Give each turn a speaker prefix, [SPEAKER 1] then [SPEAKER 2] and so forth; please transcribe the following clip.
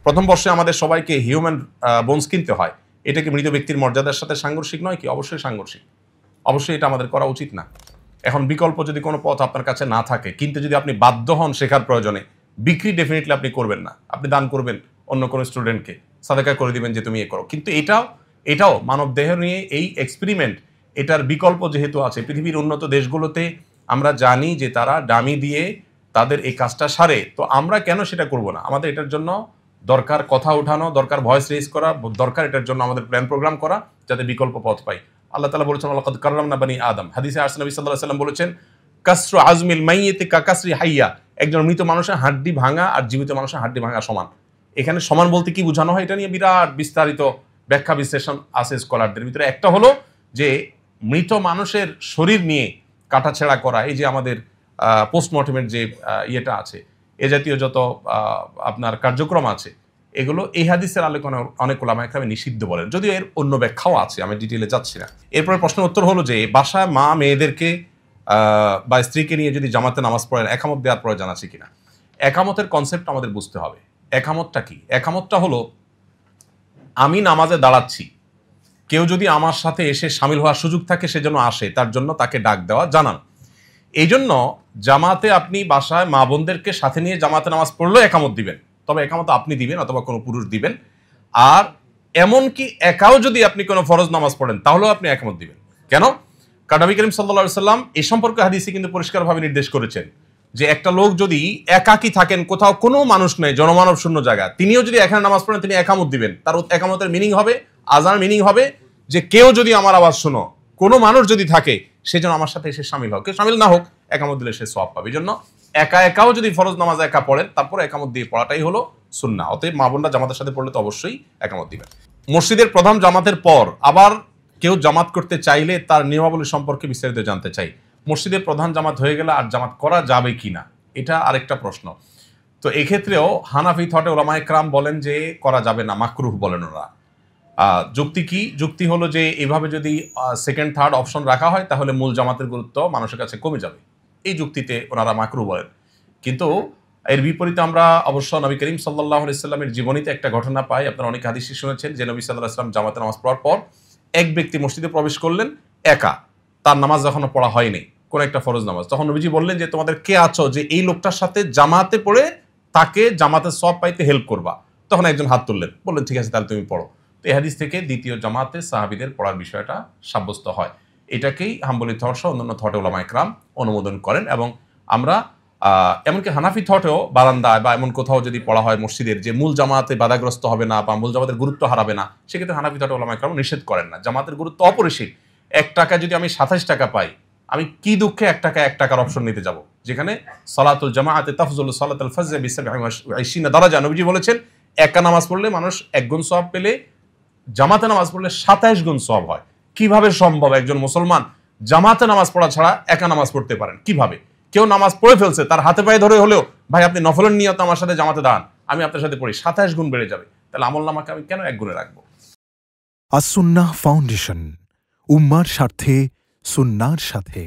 [SPEAKER 1] প্রথম বর্ষে আমাদের সবাইকে হিউম্যান বোনস কিনতে হয়, এটা কি মৃত ব্যক্তির মর্যাদার সাথে সাংঘর্ষিক নয় কি? অবশ্যই সাংঘর্ষিক, অবশ্যই এটা আমাদের করা উচিত না। এখন বিকল্প যদি কোনো পথ আপনার কাছে না থাকে, কিন্তু যদি আপনি বাধ্য হন শেখার প্রয়োজনে, বিক্রি ডেফিনেটলি আপনি করবেন না। আপনি দান করবেন অন্য কোনো স্টুডেন্টকে, সাদাকা করে দিবেন যে তুমি এ করো। কিন্তু এটাও মানব দেহ নিয়ে এই এক্সপেরিমেন্ট, এটার বিকল্প যেহেতু আছে, পৃথিবীর উন্নত দেশগুলোতে আমরা জানি যে তারা ডামি দিয়ে তাদের এই কাজটা সারে, তো আমরা কেন সেটা করব না? আমাদের এটার জন্য দরকার কথা ওঠানো, দরকার ভয়েস রেজ করা, দরকার এটার জন্য আমাদের প্ল্যান প্রোগ্রাম করা, যাতে বিকল্প পথ পাই। আল্লাহ তাআলা বলেছেন লাকাদ কাররামনা বানি আদম। হাদিসে আসছে নবী সাল্লাল্লাহু আলাইহি ওয়াসাল্লাম বলেছেন কাসরু আজমিল মাইয়িতি কাকাসরি হাইয়া, একজন মৃত মানুষের হাড্ডি ভাঙা আর জীবিত মানুষের হাড্ডি ভাঙা সমান। এখানে সমান বলতে কি বোঝানো হয়, এটা নিয়ে বিরাট বিস্তারিত ব্যাখ্যা বিশ্লেষণ আছে স্কলারদের ভিতরে। একটা হলো যে মৃত মানুষের শরীর নিয়ে কাটাছেঁড়া করা, এই যে আমাদের পোস্টমর্টেমের যে ইয়েটা আছে, এ জাতীয় যত আপনার কার্যক্রম আছে, এগুলো এই হাদিসের আলোচনা অনেক ওলামায়ে কেরাম নিষিদ্ধ বলেন, যদিও এর অন্য ব্যাখ্যাও আছে, আমি ডিটেইলে যাচ্ছি না। এরপরে প্রশ্নের উত্তর হলো যে বাসায় মা মেয়েদেরকে বা স্ত্রীকে নিয়ে যদি জামাতে নামাজ পড়েন, একামত দেওয়ার প্রয়োজন আছে কিনা? একামতের কনসেপ্ট আমাদের বুঝতে হবে। একামতটা কি? একামতটা হলো আমি নামাজে দাঁড়াচ্ছি, কেউ যদি আমার সাথে এসে শামিল হওয়ার সুযোগ থাকে সে যেন আসে, তার জন্য তাকে ডাক দেওয়া, জানান। এই জন্য জামাতে আপনি বাসায় মা বোনদেরকে সাথে নিয়ে জামাতে নামাজ পড়লেও একামত দিবেন, তবে একামত আপনি দিবেন অথবা কোনো পুরুষ দিবেন। আর এমনকি একাও যদি আপনি কোনো ফরজ নামাজ পড়েন তাহলেও আপনি একামত দিবেন। কেন? কারণ নবী করিম সাল্লাল্লাহু আলাইহি সাল্লাম এই সম্পর্কে হাদিসে কিন্তু পরিষ্কারভাবে নির্দেশ করেছেন যে একটা লোক যদি একাকী থাকেন, কোথাও কোনো মানুষ নেই, জনমানব শূন্য জায়গা, তিনিও যদি এখানে নামাজ পড়েন তিনি একামত দিবেন। তার একামতের মিনিং হবে, আজান মিনিং হবে যে কেউ যদি আমার আওয়াজ শোনো, কোনো মানুষ যদি থাকে সে যেন আমার সাথে এসে শামিল হোক, কেউ শামিল না হোক, একামত দিলে সে সওয়াব পাবে। এই জন্য একাও যদি ফরজ নামাজ একা পড়েন, তারপরে একামত দিয়ে পড়াটাই হলো সুন্নাহ। অতএব মা বোনরা জামাতের সাথে পড়লে তো অবশ্যই একামত দিবেন। মসজিদের প্রধান জামাতের পর আবার কেউ জামাত করতে চাইলে তার নিয়মাবলী সম্পর্কে বিস্তারিত জানতে চাই। মসজিদের প্রধান জামাত হয়ে গেলে আর জামাত করা যাবে কিনা, এটা আরেকটা প্রশ্ন। তো এক্ষেত্রেও হানাফি থটে ওলামায়ে কেরাম বলেন যে করা যাবে না, মাকরুহ বলেন ওরা। যুক্তি কি? যুক্তি হলো যে এভাবে যদি সেকেন্ড থার্ড অপশন রাখা হয় তাহলে মূল জামাতের গুরুত্ব মানুষের কাছে কমে যাবে, এই যুক্তিতে ওনারা মাকরুহ বলেন। কিন্তু এর বিপরীতে আমরা অবশ্য নবী করিম সাল্লাল্লাহু আলাইহি সাল্লামের জীবনীতে একটা ঘটনা পাই। আপনারা অনেক হাদিস শুনেছেন যে নবী সাল্লাল্লাহু আলাইহি সাল্লাম জামাতে নামাজ পড়ার পর এক ব্যক্তি মসজিদে প্রবেশ করলেন একা, তার নামাজ এখনো পড়া হয়নি, কোন একটা ফরজ নামাজ। তখন নবীজি বললেন যে তোমাদের কে আছো যে এই লোকটার সাথে জামাতে পড়ে তাকে জামাতের সওয়াব পাইতে হেল্প করবা? তখন একজন হাত তুললেন, বললেন ঠিক আছে তাহলে তুমি পড়ো। তো এই হাদিস থেকে দ্বিতীয় জামাতে সাহাবীদের পড়ার বিষয়টা সাব্যস্ত হয়। এটাকেই হাম্বলি থট সহ অন্যান্য থটে ওলামায়ে কেরাম অনুমোদন করেন। এবং আমরা এমনকি হানাফি থটেও বারান্দায় বা এমন কোথাও যদি পড়া হয় মসজিদের, যে মূল জামাতে বাধাগ্রস্ত হবে না বা মূল জামাতের গুরুত্ব হারাবে না, সেক্ষেত্রে হানাফি থটে ওলামায়ে কেরাম নিষেধ করেন না। জামাতের গুরুত্ব অপরিসীম। 1 টাকা যদি আমি 27 টাকা পাই, আমি কি দুঃখে 1 টাকার অপশন নিতে যাব, যেখানে সালাতুল জামাআতে তাফজুলু সালাতুল ফজর বি27 দারাজা। নবীজি বলেছেন একা নামাজ পড়লে মানুষ 1 গুণ সওয়াব পেলে জামাতে নামাজ পড়লে 27 গুণ সওয়াব হয়। কিভাবে সম্ভব একজন মুসলমান জামাতে নামাজ পড়া ছাড়া একা নামাজ পড়তে পারেন? কিভাবে? কেউ নামাজ পড়ে ফেলছে, তার হাতে পায়ে ধরে হলেও ভাই আপনি নফলের নিয়ত আমার সাথে জামাতে দাঁড়ান, আমি আপনার সাথে পড়ি, 27 গুণ বেড়ে যাবে। তাহলে আমলনামাকে আমি কেন 1 গুণে রাখবো?
[SPEAKER 2] আস-সুন্নাহ ফাউন্ডেশন, উম্মার স্বার্থে সুন্নাহর সাথে।